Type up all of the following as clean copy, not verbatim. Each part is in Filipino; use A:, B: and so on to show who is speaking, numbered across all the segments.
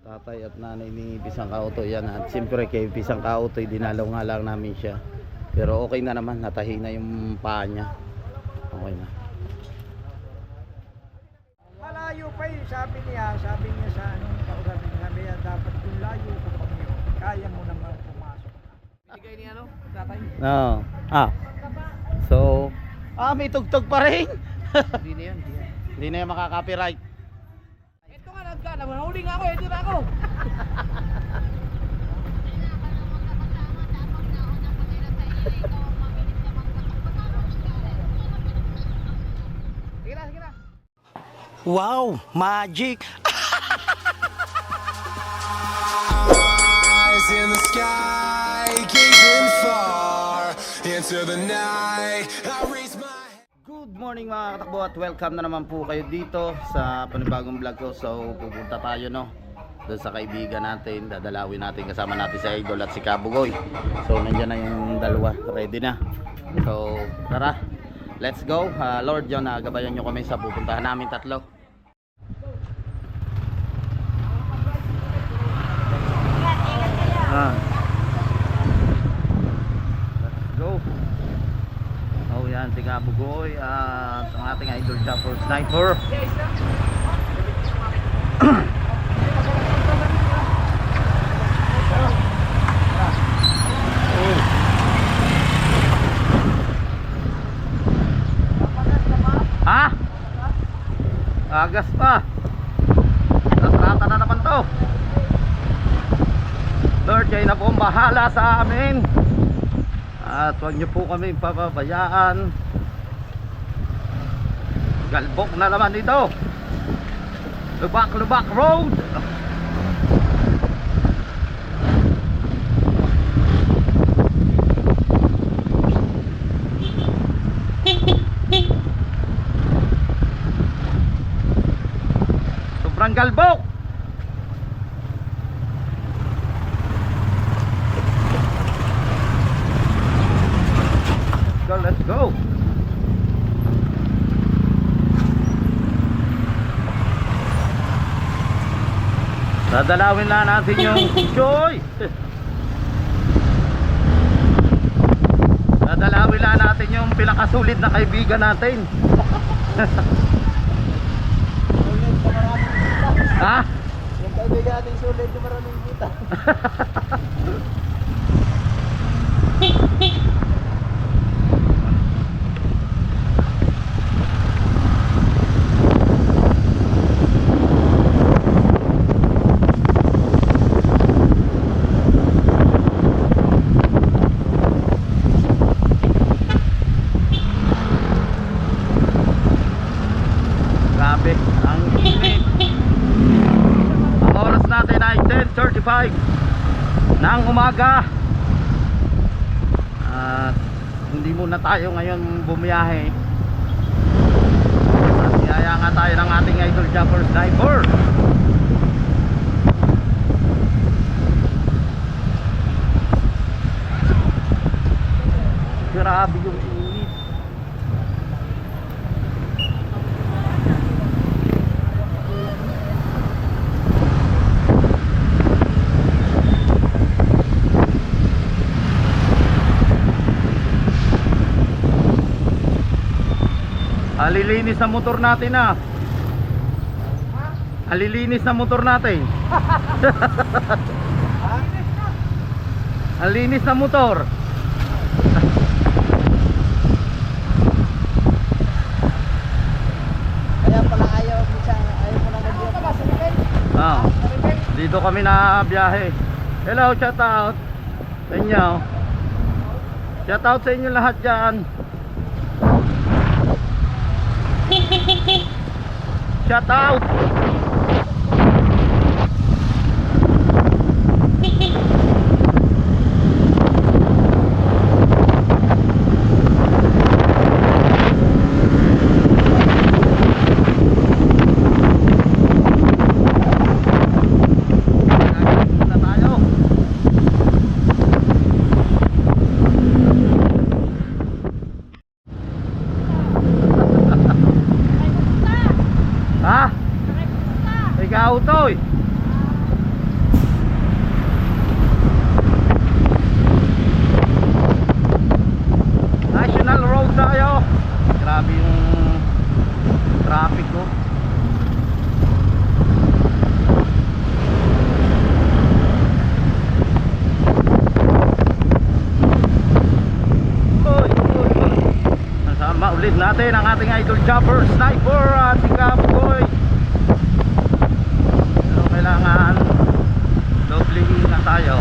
A: Tatay at nanay ni Pisang Kautoy yan. At siyempre kay Pisang Kautoy dinalaw nga lang namin siya. Pero okay na naman, natahi na yung paa niya. Okay na.
B: Malayo pa yun, sabi niya sa anong kausapin niya, sabi niya dapat kung layo ko pa yun, kaya mo naman pumasok. Bigay niya ano, tatay?
A: No. So, may tugtog pa rin.
B: Hindi na yan, hindi yan.
A: Hindi na yan makaka-copyright.
B: Ito nga nagkana, nahuli nga ako, ito na ako. Sige na, sige na.
A: Wow, magic.
C: Eyes in the sky, gazing far into the night. I raise my
A: Good morning mga katakbo at welcome na naman po kayo dito sa panibagong vlog ko. So pupunta tayo doon sa kaibigan natin, dadalawin natin kasama natin si Idol at si Kabugoy. So nandiyan na yung dalawa, ready na. So tara, let's go. Lord John, gabayan nyo kami sa pupuntahan namin tatlo. Let's go. Oh yan, si Kabugoy at ang ating Idol Chopper Sniper. Ha? Agas pa. Tatrata na naman to. Lord, kayo na po ang bahala sa amin. At huwag nyo po kami papabayaan. Galbok na naman dito. Lubak road. Sobrang galbok. Let's go. Dadalawin na natin yung Joy. Dadalawin na natin yung pinakasulit na kaibigan natin. Ha?
B: Yung kaibigan natin sulit, yung maraming kita.
A: Grabe, ang init. Ang oras natin ay 10:35 ng umaga. At hindi muna tayo ngayon bumiyahe. At niyaya nga tayo ng ating Idol Chopper Sniper. Grabe yung init. Alilinis na motor natin ah. Alilinis na motor natin. Alilinis na motor.
B: Kaya pala ayaw mo na nag-iop.
A: Dito kami na biyahe. Hello, shout out sa inyo. Shout out sa inyo lahat dyan. Shout out. Ha? ating idol chopper sniper si Kabugoy. So kailangan doble ingat tayo.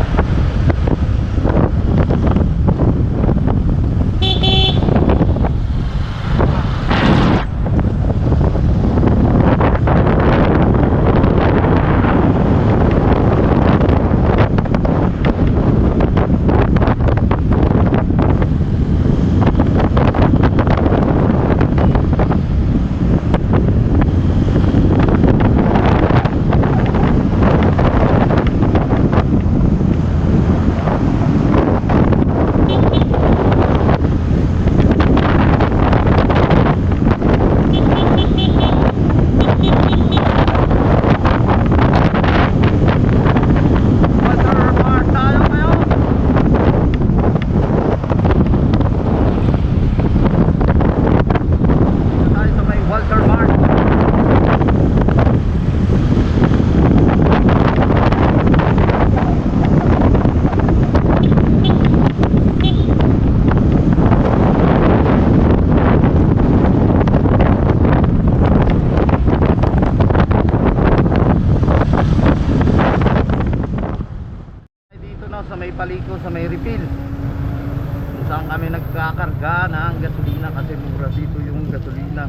A: Sa may paliko, sa may refill kung saan kami nagkakarga ng gasolina kasi mura dito yung gasolina.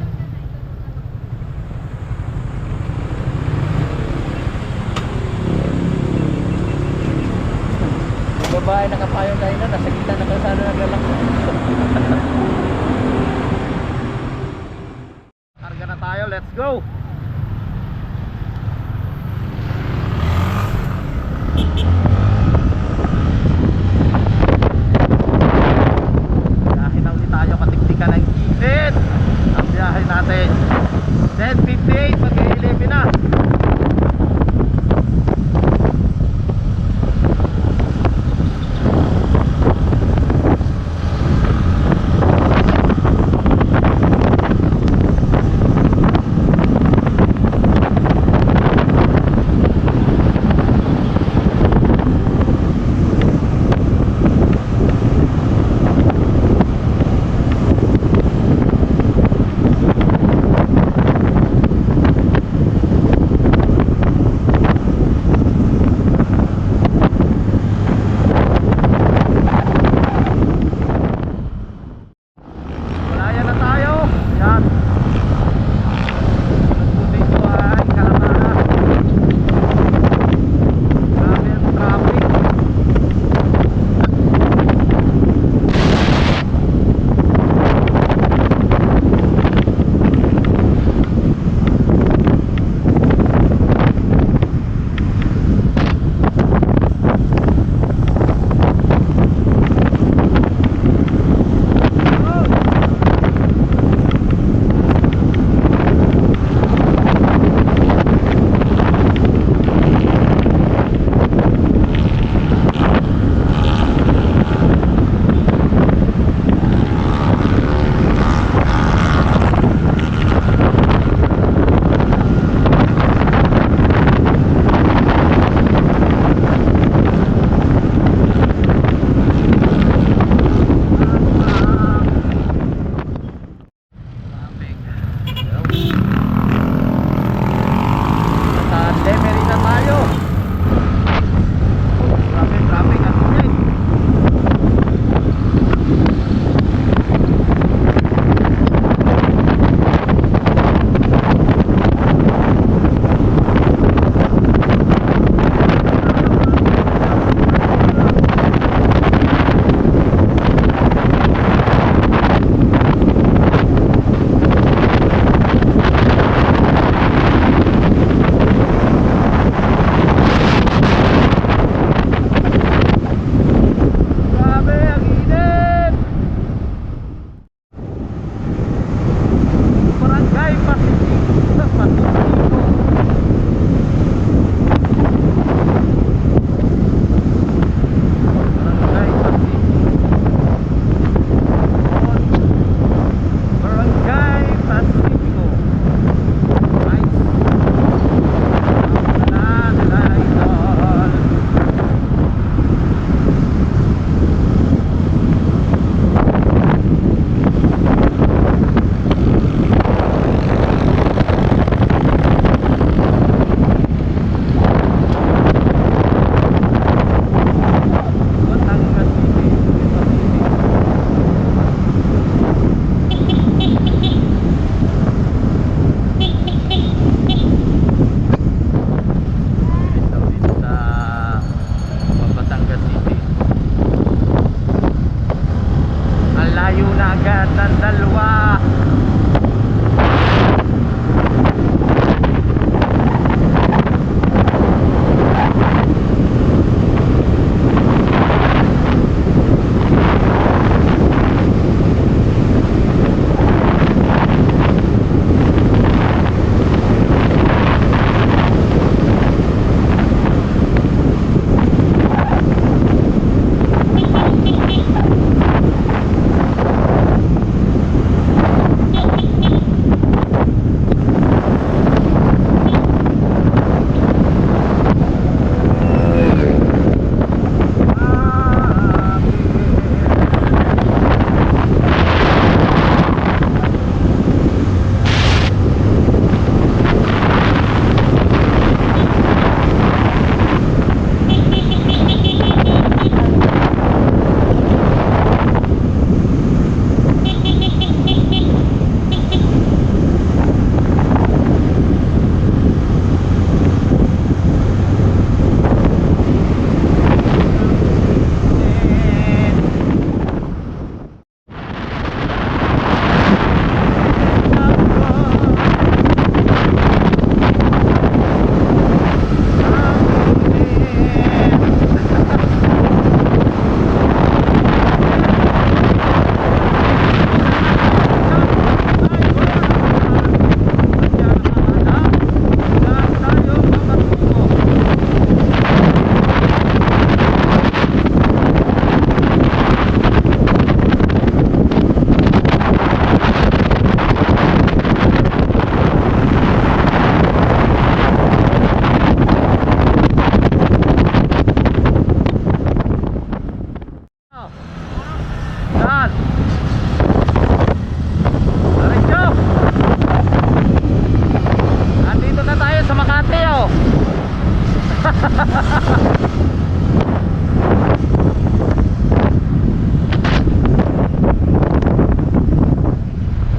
B: Yung babae nakapayong tayo na, nasa gitna na kalsada naglalakad.
A: Karga na tayo, let's go. Biyahe na ulit tayo, katiktikan ng Kipit. Ang biyahe natin 10:58, mag-11 na.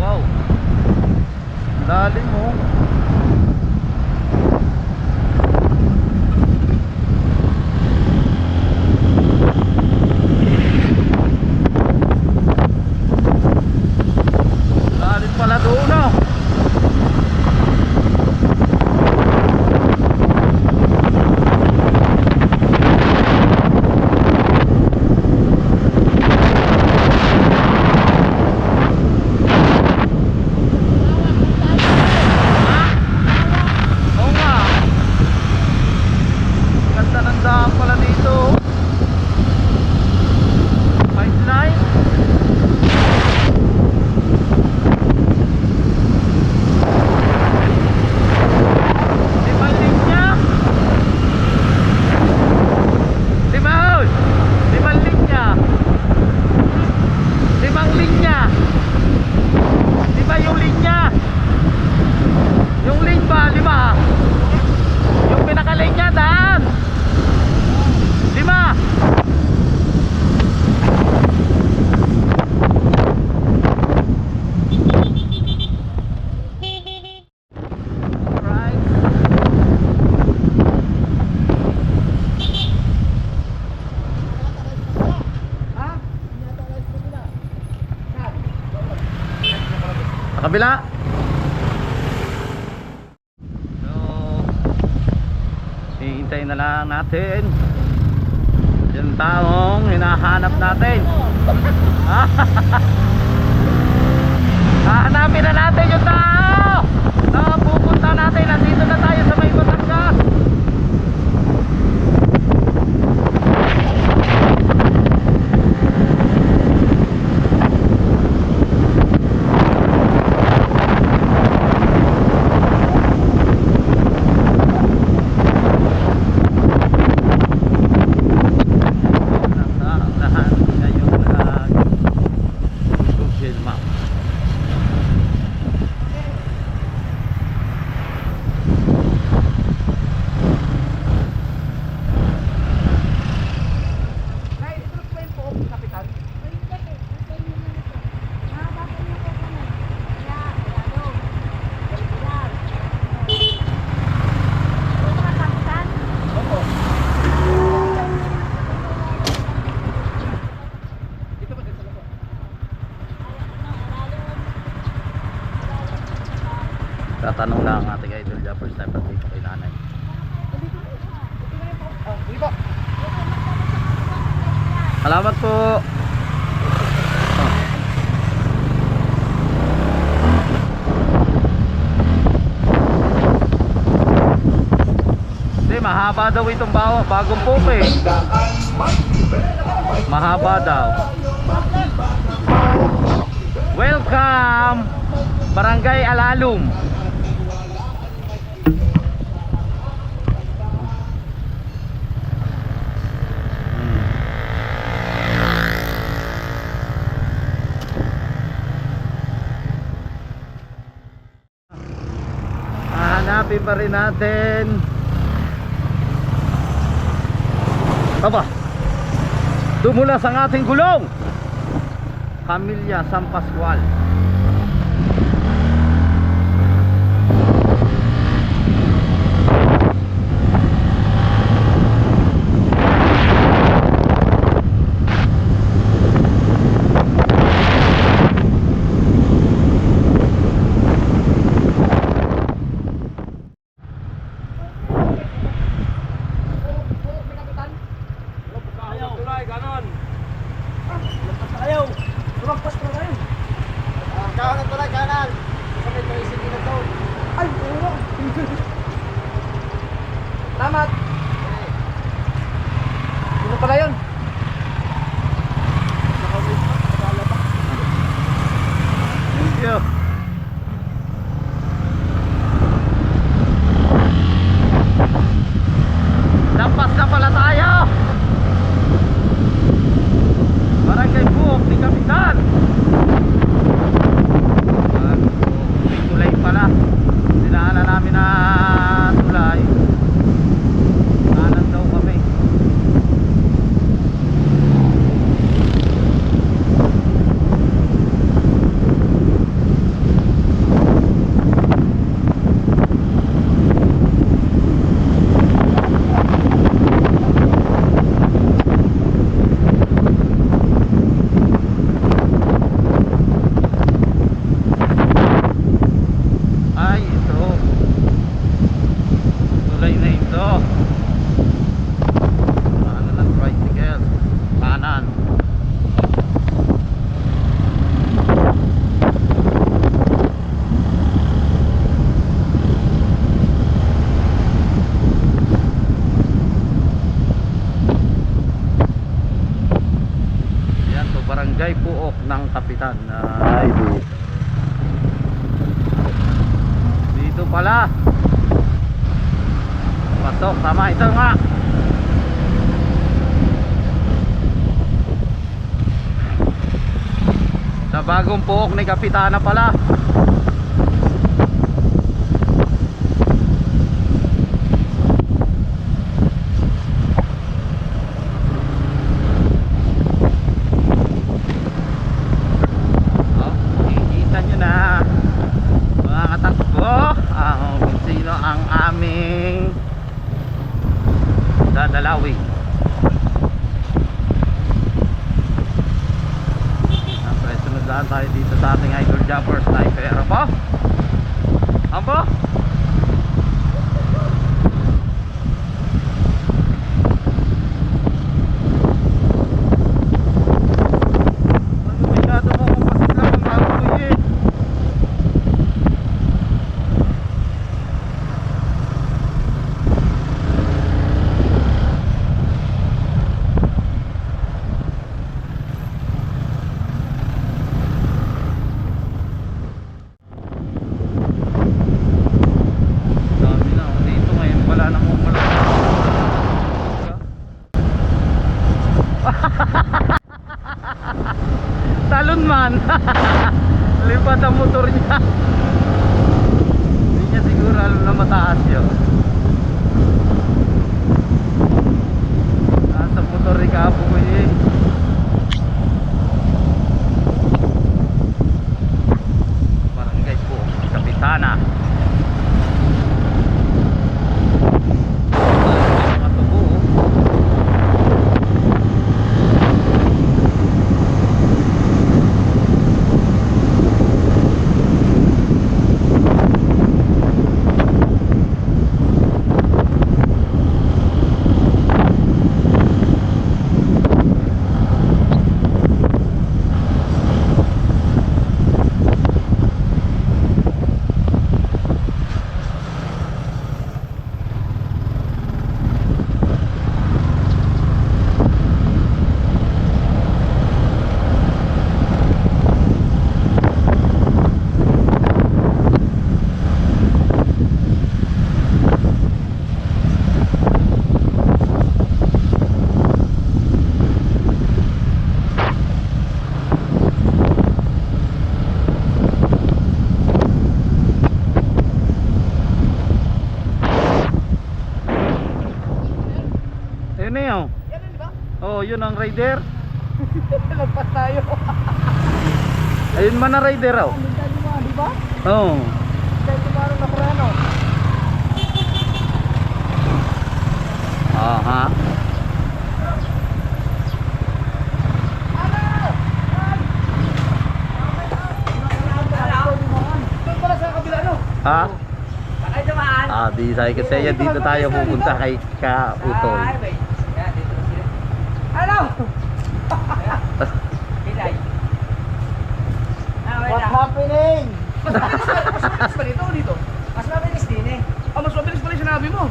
A: Wow. Lalim mo. Lalim pala doon, no? Oo nga. Ganda ng daan pala dito. Pipeline. Limang linya. Limang. Limang linya. Limang linya. Lima yung linya. Yung link ba? Lima. Yung pinakalinya daan. Lima. Alright. Sa kabila. So, hihintayin na lang natin yung taong hinahanap natin. Hahanapin na natin yung tao na pupunta natin. Nandito na tayo sa may Batangas. Nasa ngayon Google Map. Tatanong lang ang ating idol dyan, first time pati kay nanay. Salamat po. Hindi, mahaba daw itong bagong pupe. Mahaba daw. Welcome Barangay Alalum. Hanapin pa rin natin. Aba, dumulas ang ating gulong. Pamilya San Pascual.
B: Kanan pala, kanan. Sa may tricycle na to. Ay, oo. Salamat. Ano pala yun?
A: Thank you. Lampas na pala tayo. Barangay Buok ni Kapitan. May tulay pala. Dinaanan namin na tulay. Kanan daw Barangay Puok ng Kapitan. Ay, dito pala. Pasok, tama ito nga. Sa bagong Puok ni Kapitana pala. Dadalawin. Siyempre, sunod lang tayo dito sa ating idol jumper sniper. Ano po? Ano po? Masyado mo kung pasit lang ang baboy eh. Talon man. Lipat ang motor niya. Hindi niya siguro alam na mataas yun. Nasa motor ni Kapoy eh. Barangay Puok, Kapitana. Mga tubo. Ayun na yun.
B: Yan di ba?
A: Oh, yun ang rider.
B: Lagpas tayo.
A: Ayun man ang rider oh.
B: Di ba?
A: Oh.
B: Kaya tumarong na prano.
A: Aha.
B: Doon pala sa kabila no?
A: Ha?
B: Ay dumaan.
A: Ah, di say kasi yan dito tayo pupunta kay Kautoy.
B: Ano? Pilay. What's happening? Mas mabilis pa dito o dito? Mas mabilis din eh. Ah, mas mabilis pala yung sinabi mo.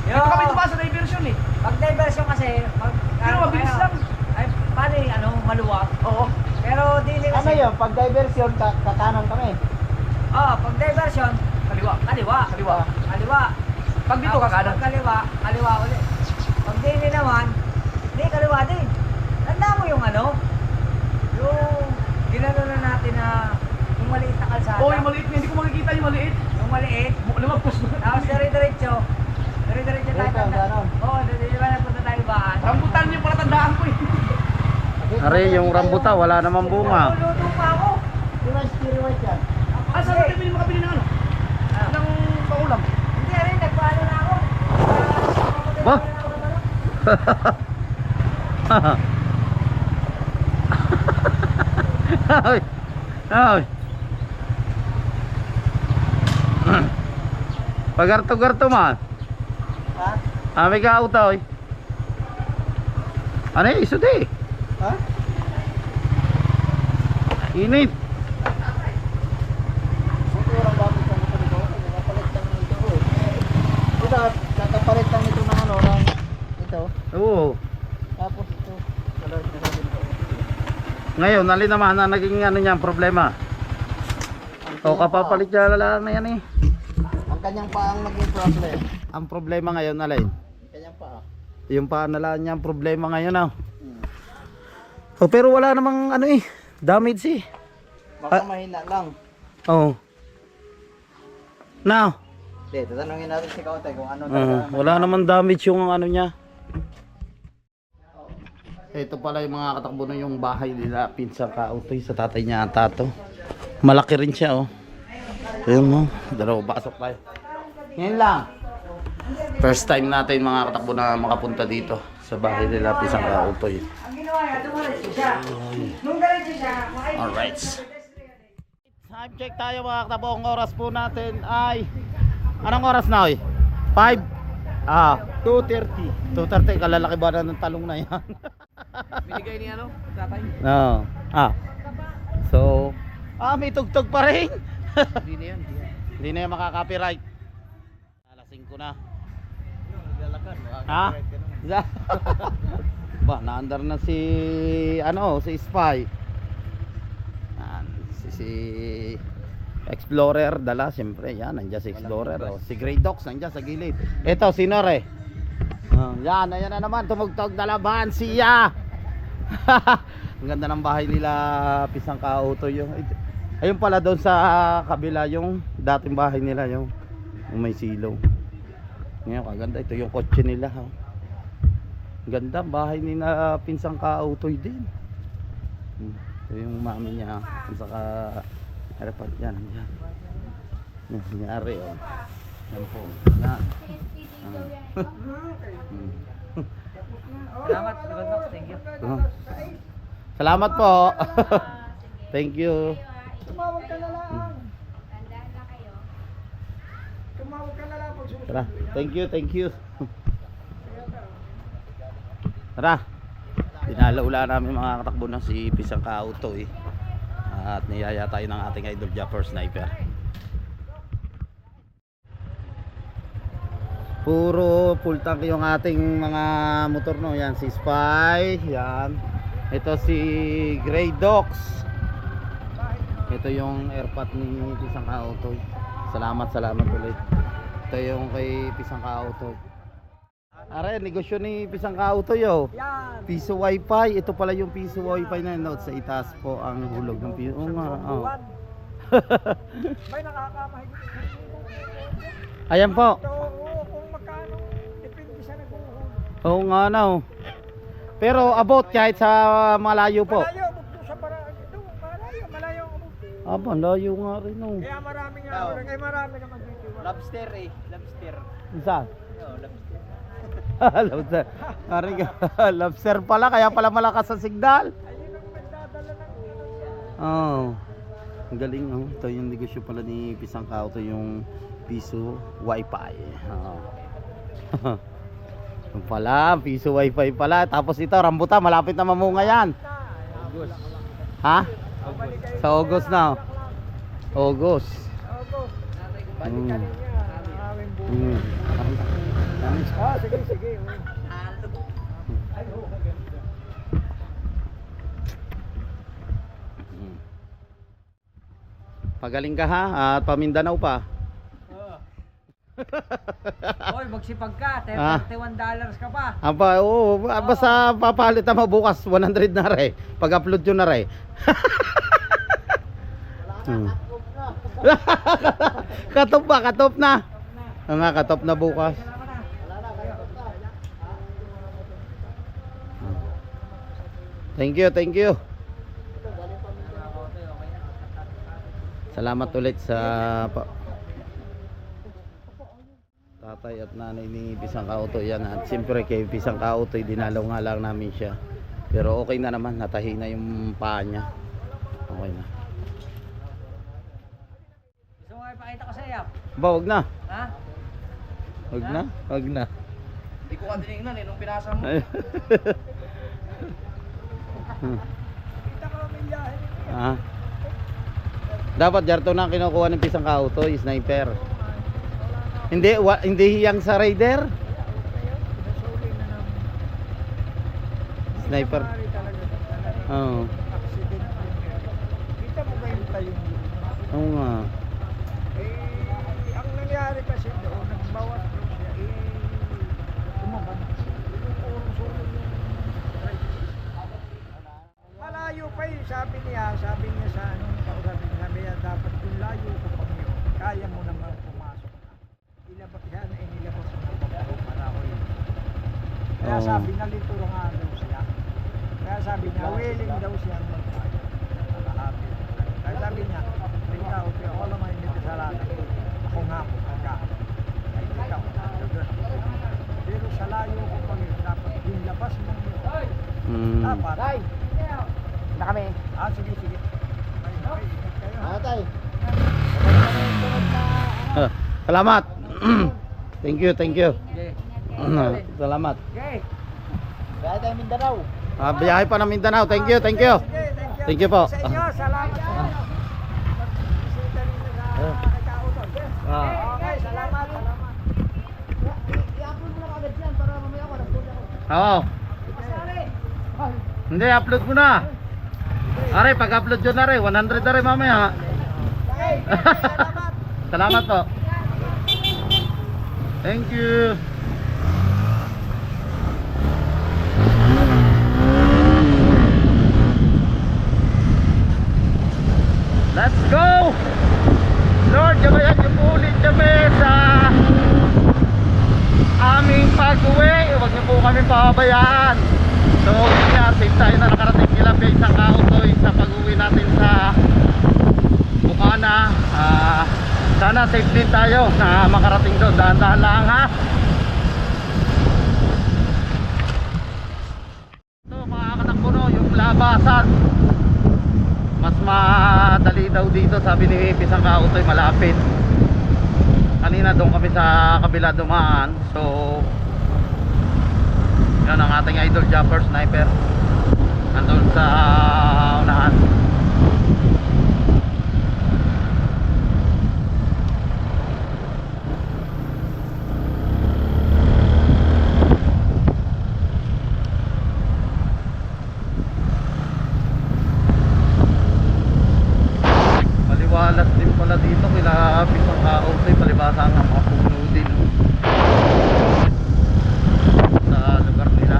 B: Dito kami tumaas sa diversion eh.
D: Pag diversion kasi,
B: Pero mabilis lang.
D: Ay, paano yung ano, maluwag?
B: Oo.
D: Pero dili kasi.
E: Ano yun? Pag diversion, kakanan kami.
D: Oh, pag diversion,
B: Kaliwa.
D: kaliwa.
B: Kaliwa.
D: Kaliwa.
B: Pag dito
D: Tapos
B: kakanan.
D: Pag kaliwa, kaliwa ulit. Pag dili naman, di kaliwa din. Tanda mo yung ano? Yung ginano na natin na yung maliit na kalsada.
B: Oo, yung maliit niya. Hindi ko makikita yung maliit.
D: Yung maliit.
B: Lumagpas mo.
D: Tapos dire-diretso. Dire-diretso tayo.
E: Dito, ganon.
D: Oo, di ba napunta tayo baan?
B: Rambutan yung pala tandaan ko eh.
A: Are, yung rambutan wala namang bunga.
D: Luluto pa ako.
E: Di ba stereo white yan?
B: Ah, saan natin pili makabili ng ano? Ng paulam.
D: Hindi rin, nagpaano na ako.
A: Ba? Ay. Ay. Pagarto-garto man.
E: Ha?
A: Ah, may kautoy. Ano eh, isudi.
E: Ha?
A: Init.
E: Suturang gamit ng ito nito. Nakapalit lang nito eh. Ito, nakapalit lang ito ng ano, ng ito.
A: Oo.
E: Tapos ito. Color na sabi nito.
A: Ngayon, alin naman na naging ano niya, problema? O kapapalit niya lang na yan eh.
E: Ang kanyang paang naging problem.
A: Ang problema ngayon, alin?
E: Ang kanyang paa.
A: Yung paa na lang niya ang problema ngayon ah. Oh, pero wala namang ano eh, damage eh.
E: Baka mahina lang.
A: Oh. Now,
E: Hindi, tatanungin natin si Kautay kung ano talaga.
A: wala namang damage yung ano niya. Ito pala yung mga katakbo na yung bahay nila Pinsang Kautoy sa tatay niya ata to. Malaki rin siya oh. Ayun mo, dalawa pasok tayo. Ngayon lang. First time natin mga katakbo na makapunta dito sa bahay nila Pinsang Kautoy.
D: Ang ginawa niya, dumaretso siya. Nung diretso siya,
A: Alright. Time check tayo mga katakbo. Ang oras po natin ay anong oras na oy? 5? 2:30. 2:30 kalalaki ba na ng talong na yan?
B: Binigay ni ano, tatay?
A: No. So, may tugtog pa rin.
B: Hindi na yan.
A: Hindi na yan makaka-copyright. Alasing ko na.
E: Lalakan.
A: Ha? Ba, naandar na si si Spy. Yan, si Explorer dala, siyempre yan, nandiyan si Explorer. Oh. Si Grey Dogs nandiyan sa gilid. Ito, si Nore. Yan, ayan na naman, tumugtog na laban siya. Ang ganda ng bahay nila Pinsang Kautoy yung. Ayun pala doon sa kabila yung dating bahay nila yung may silaw. Ngayon kaganda, ito yung kotse nila ha. Ganda bahay nila Pinsang Kautoy din. Ito yung mami niya saka harapan yan. Yan nangyari oh. Yan po. Yan.
D: Salamat, Gandok. Thank you.
A: Salamat po. Thank you.
B: Tumawag ka na lang. Tumawag ka na lang pag susunod.
A: Tara, thank you. Tara. Dinalaula namin mga katakbo na si Pinsang Kautoy. At niyaya tayo ng ating idol Japper Sniper. Puro full tank yung ating mga motor no. Yan si Spy, yan. Ito si Grey Dogs. Ito yung airpot ni Pinsang Kautoy. Salamat ulit. Ito yung kay Pinsang Kautoy. Are, negosyo ni Pinsang Kautoy oh.
B: Yan.
A: Piso wifi, ito pala yung piso wifi na note sa itaas po ang hulog ng piso. Oo nga. Oh.
B: May nakakamahigit.
A: Ayan po.
B: Ito, kung magkano, depende sa nag-uuhuli.
A: Oo nga na oh. Pero about kahit sa malayo po.
B: Malayo, bukto sa barang ito. Malayo ang bukto.
A: Aba, layo nga rin oh.
B: Kaya marami nga, kaya marami naman dito.
E: Lobster eh. Lobster.
A: Saan?
E: Oo, lobster.
A: Lobster. Ari ka. Lobster pala, kaya pala malakas ang signal.
B: Ayun ang nagdadala ng
A: Oh. Ang galing oh. Ito yung negosyo pala ni Pinsang Kautoy yung piso wifi. Oh. Yung pala, piso wifi pala. Tapos ito, rambutan, malapit na mamunga yan. Ha? Sa August na. August.
B: Opo.
A: Mm.
B: Balikan niya. Maraming buhay.
A: Mm.
B: Sige.
A: Pagaling ka ha, at pamindanao pa.
D: Hoy, magsipag ka.
A: Ah.
D: $31 ka pa.
A: Aba, oo, basta papalit na bukas 100 na re. Pag-upload yun na re. Katop na. Oo nga, katop na bukas. Thank you. Salamat ulit sa tatay at nanay ni Pinsang Kautoy yan. At siyempre kay Pinsang Kautoy dinalaw nga lang namin siya. Pero okay na naman, natahi na yung paa niya. Okay na.
D: Gusto mo ipakita ko sa iyo?
A: Ba, wag na.
D: Ha?
A: Wag na.
E: Hindi ko ka tinignan eh nung pinasa mo.
B: Kita ko ang biyahe.
A: Ah. Dapat jarto na ang kinukuha ng Pinsang Kautoy, sniper. Hindi hiyang sa raider.
B: Nasuli na namin.
A: Sniper.
B: Mari talaga.
A: Oo.
B: accident yun eh. Kita mo ba yung tayong yun?
A: Oo nga.
B: Ang nangyari kasi doon, nagbawas doon siya, tumaban. Yung urong-sulo yung driver. Malayo pa sabi niya sa anong kausapin, sabi niya, dapat kung layo ko pang yun, kaya mo naman pumasok na. Ilabas yan, nilabas mo pa po para ko yun. Kaya
A: Oo.
B: sabi, nalito nga daw siya. Kaya sabi niya, willing daw siya magbayad. Kalahati. Kaya sabi niya, ikaw, ako naman hindi kasalanan. Ako nga po, pagka. Ay, ikaw. Pero sa layo ko pang yun, dapat yung labas mo yun. Dapat. Ay! Na kami. Sige. Ay, ingat kayo. ha?
E: Tay.
A: Salamat. Thank you.
B: Okay.
A: Salamat.
B: Okay.
E: Kaya tayo Mindanao.
A: Biyahe pa ng Mindanao. Thank you.
B: Sige,
A: Thank you po.
B: Sa inyo, salamat sa inyo. Magbisita dito sa Kakautol. Okay, salamat.
E: I-upload mo lang agad yan para mamaya ako nagpunta ako.
A: Oo. Hindi, upload mo na. Are, pag-upload yun na rin. 100 na rin mamaya.
B: Okay, salamat.
A: Salamat po. Thank you. Let's go! Lord, gabayan niyo po ulit kami sa aming pag-uwi. Huwag niyo po kami pababayaan. So, yun nga, safe tayo na nakarating kila sa Kautoy sa pag-uwi natin sa Bukana. Sana safe din tayo na makarating doon. Dahan-dahan lang ha. Ito mga katakbo, yung labasan. Mas madali daw dito, sabi ni Pisang Kautoy, malapit. Kanina doon kami sa kabila dumaan. So yan ang ating idol jumper sniper. Nandun sa unahan. Maliwalas din pala dito kila Pisang Kautoy, palibasa nga mga puno din sa lugar nila.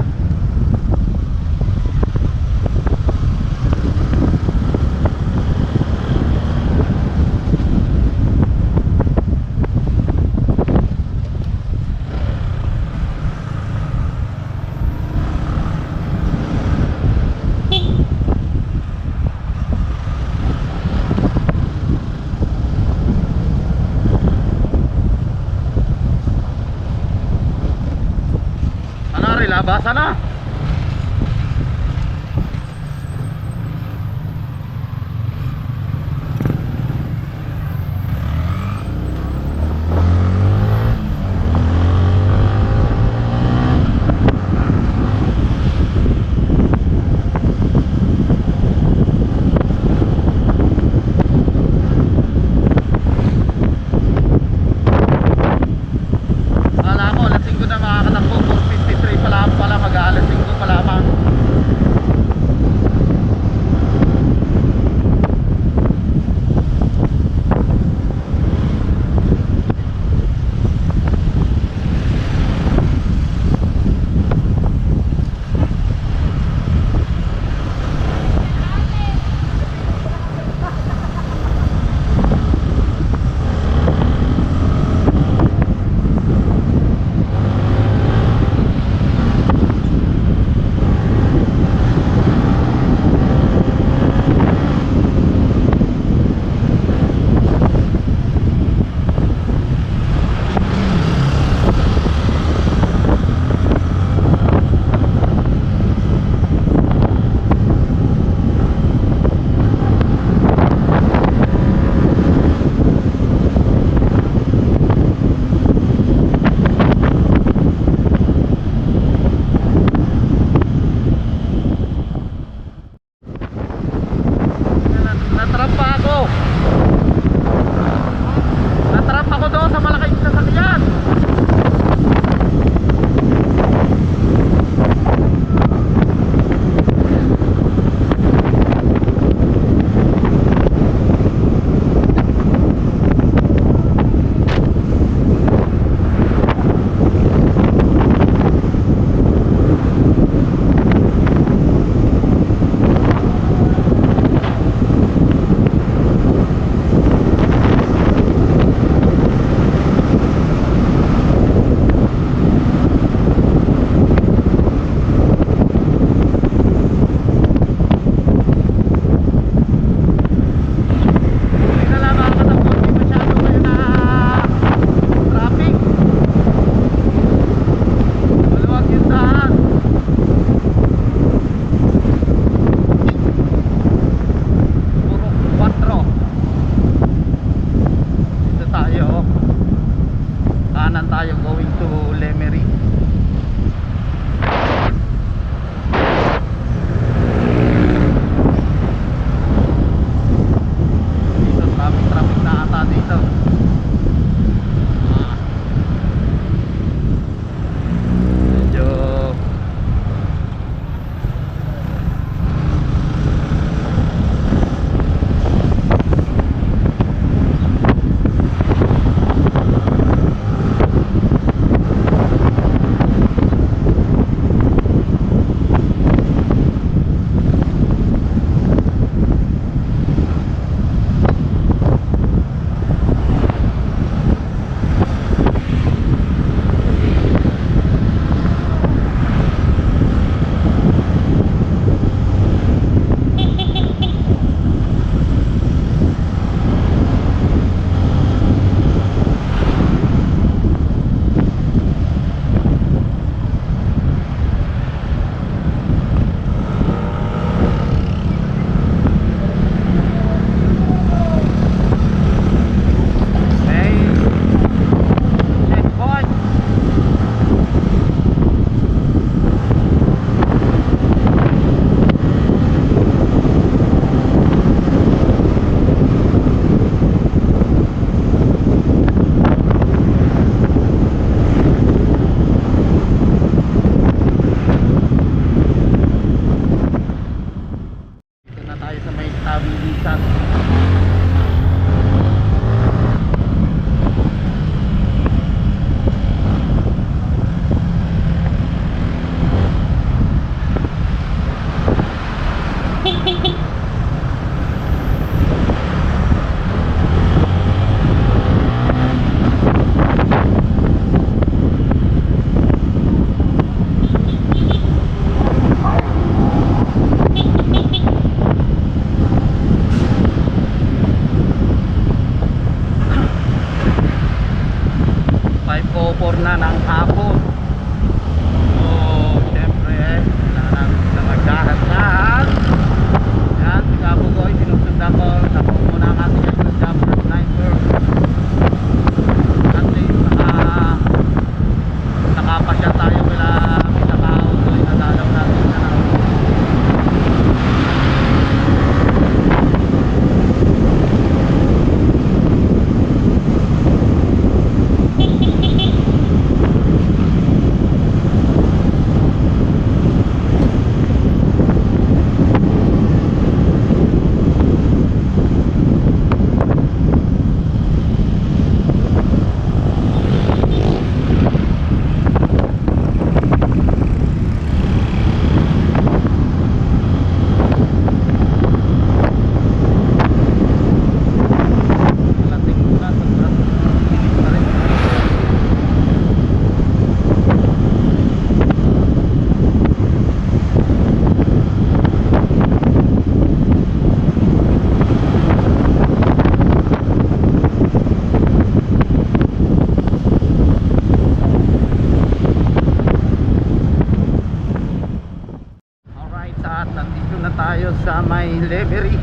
A: At nandito na tayo sa may Lemery.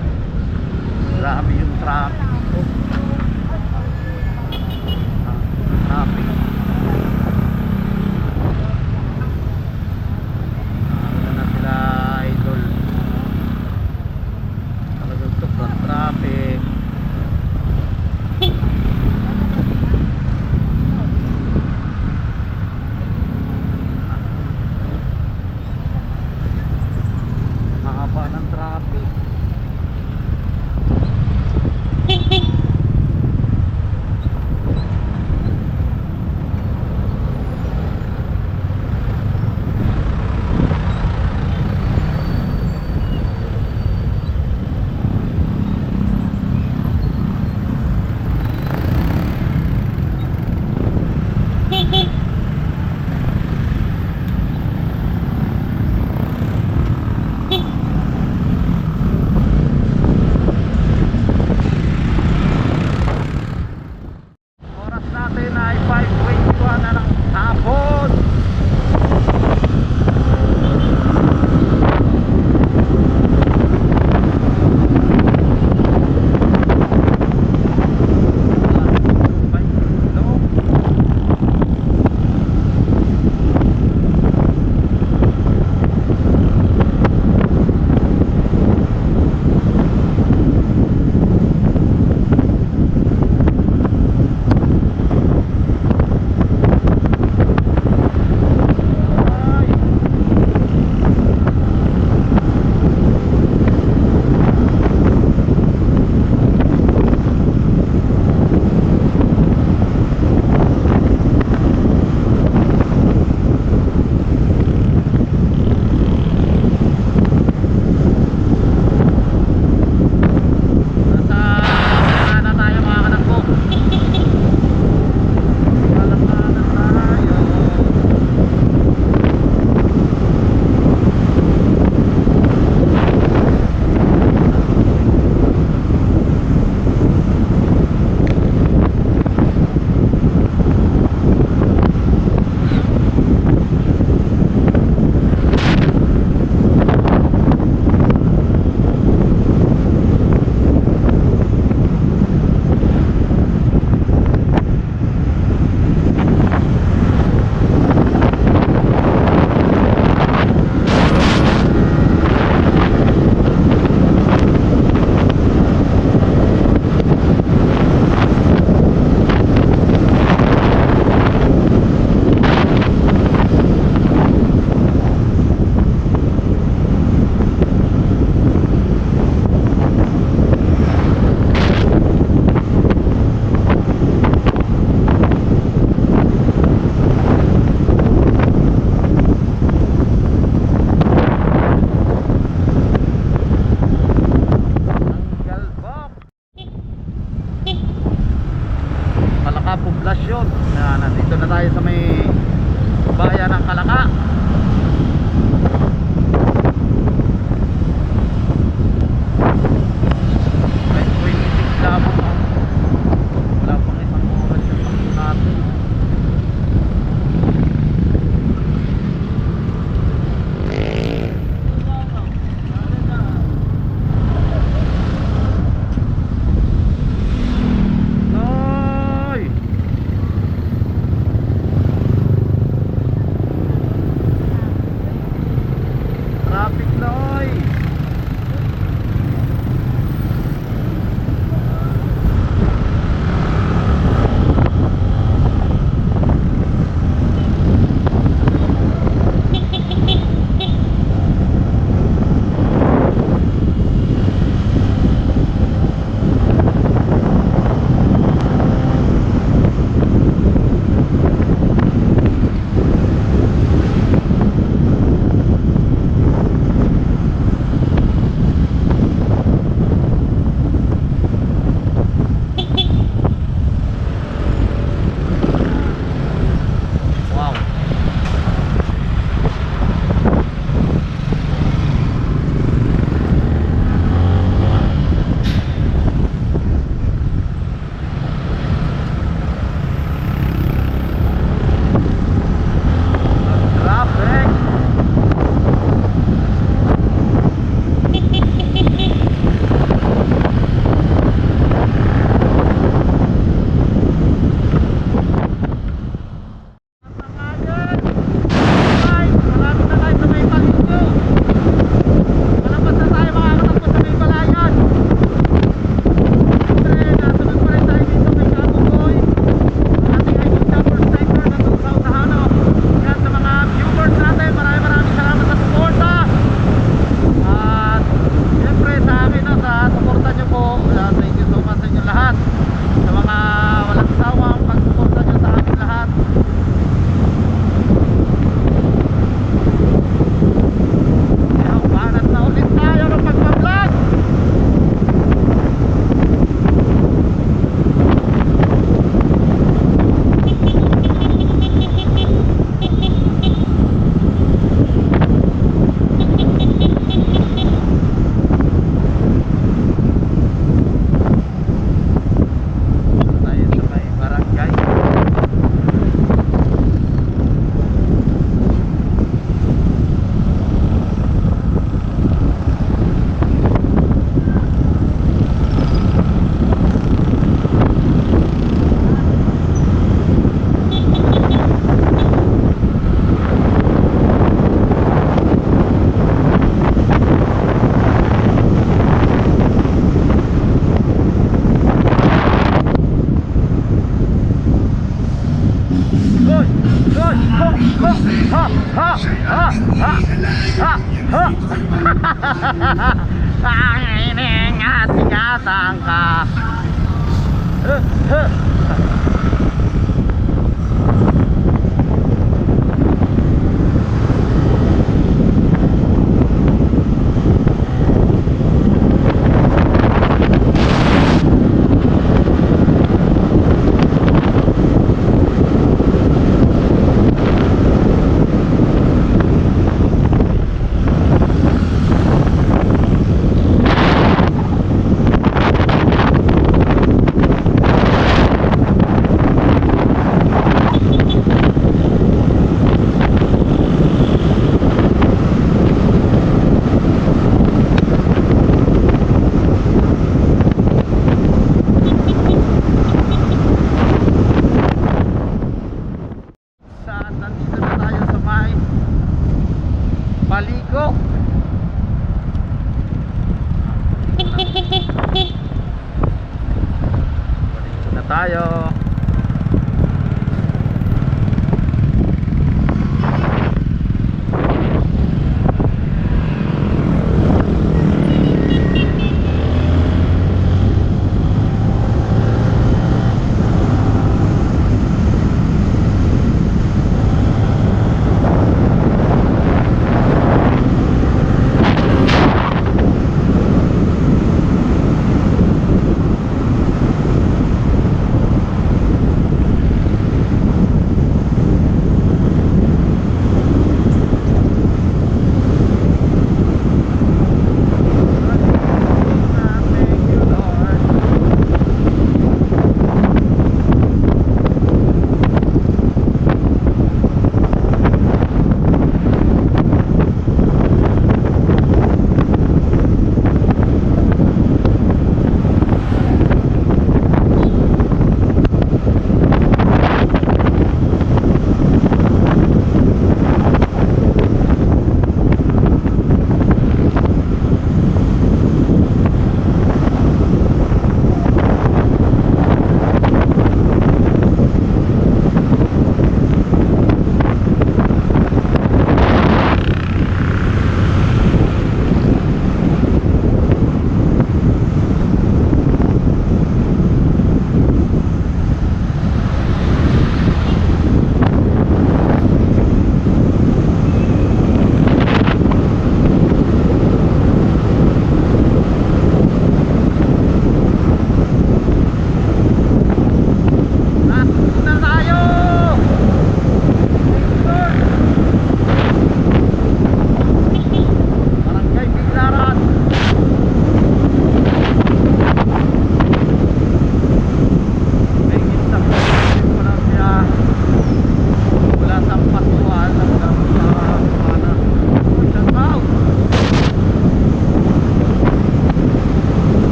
A: Grabe yung traffic. Traffic. Ano na sila, idol. Talagang sobrang traffic. Haba ng traffic. Ang iningat-ingatan ka. Nandito na tayo sa may Paliko. Paliko na tayo.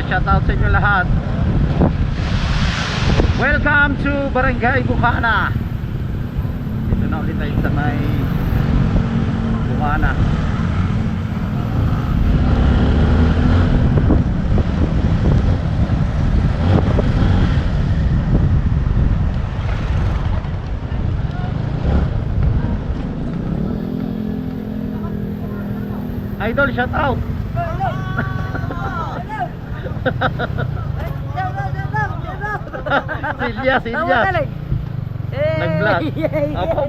A: shout out sa inyo lahat. Welcome to Barangay Bukana. Dito na ulit tayo sa may Bukana. Idol, shout out. Silya. Nag-vlog. Apo.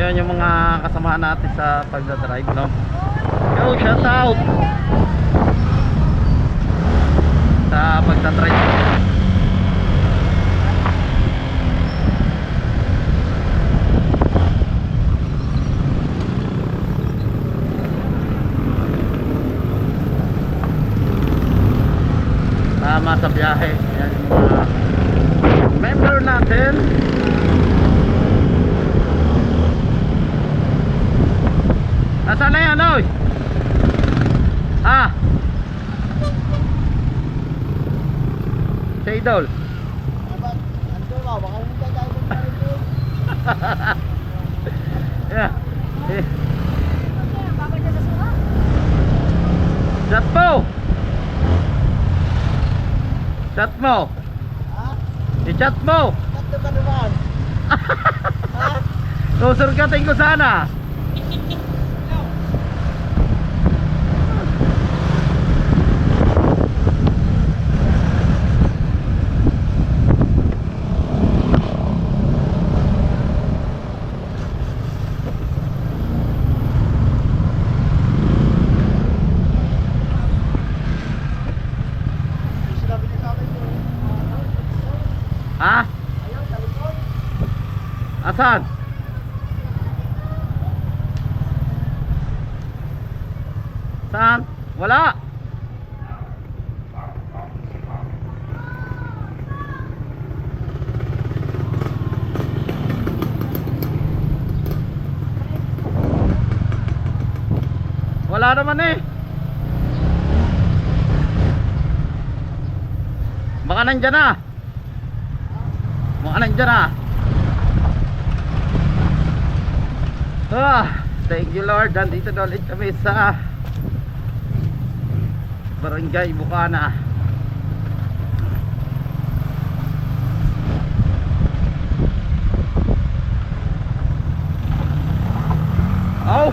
A: Yan yung mga kasamahan natin sa pagdadrive, no? Yo, shout out sa pagdadrive. Tama sa biyahe. Yan yung mga member natin. Nasaan na yan, oy? Ha? Sa Idol.
E: Ando ba? Baka hindi tayo magparin.
A: Yeah. Shot mo! Shot mo!
E: Ha?
A: I-chat mo!
E: Ando ka naman. Ha?
A: Susurgatin ko sana.
E: Sinabi niya sa akin yun.
A: Ha? Asan? Saan? Wala. Wala naman eh. Baka nandyan na. Baka nandyan na. Thank you Lord. Nandito na ulit kami sa Barangay Bukana. Oh!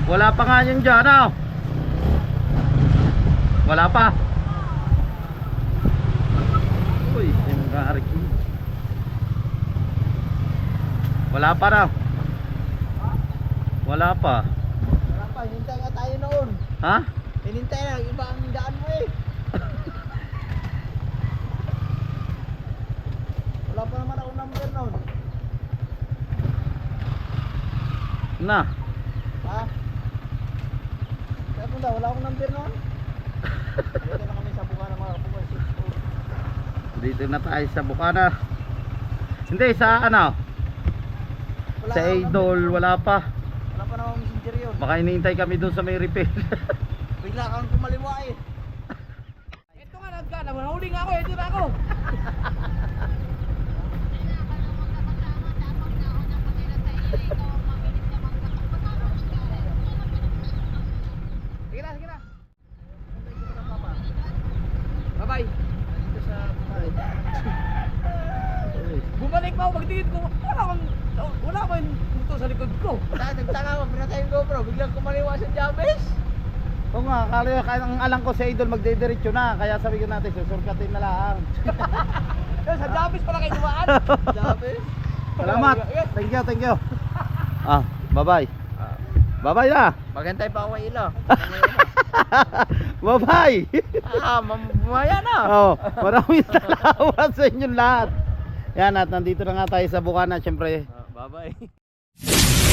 A: Wala pa nga yun dyan, oh. Wala pa. Uy, yung garik. Wala pa raw. Wala pa.
E: Wala pa, hinintay nga tayo noon.
A: Ha?
E: Hinintay na, iba ang daan mo eh. Wala pa naman ako number noon.
A: Na.
E: Ha? Kaya punta, wala akong number noon. Dito na kami sa Bukana mga kapupay.
A: Dito na tayo sa Bukana. Hindi, sa ano?
E: Wala
A: Sa
E: akong
A: Idol,
E: number.
A: wala pa.
E: Wala pa namang messenger yun.
A: Baka hinihintay kami doon sa may repair.
E: Bigla kang kumaliwa eh.
B: Ito nga, nagkana. Nahuli nga ako, ito na ako. Sige na, sige na. Bye-bye.
E: Dito sa Bukana.
B: Bumalik pa ako, pagtingin ko, wala pa yung puto sa likod ko.
E: Nagtaka mo, pinatay yung GoPro. Biglang kumaliwa sa Jabez.
A: Oo nga, kaya ang alam ko sa Idol magdediretso na. Kaya sabi ko natin, susurkatin na lang.
B: Sa Jabez pala kayo dumaan.
E: Jabez.
A: Salamat. Thank you, thank you. Ah, bye-bye. Bye-bye na.
E: Magantay pa ako kay Ilo.
A: Bye-bye.
E: Mamaya na.
A: Oh, maraming salamat sa inyong lahat. Yan, at nandito na nga tayo sa Bukana, syempre.
E: Bye-bye.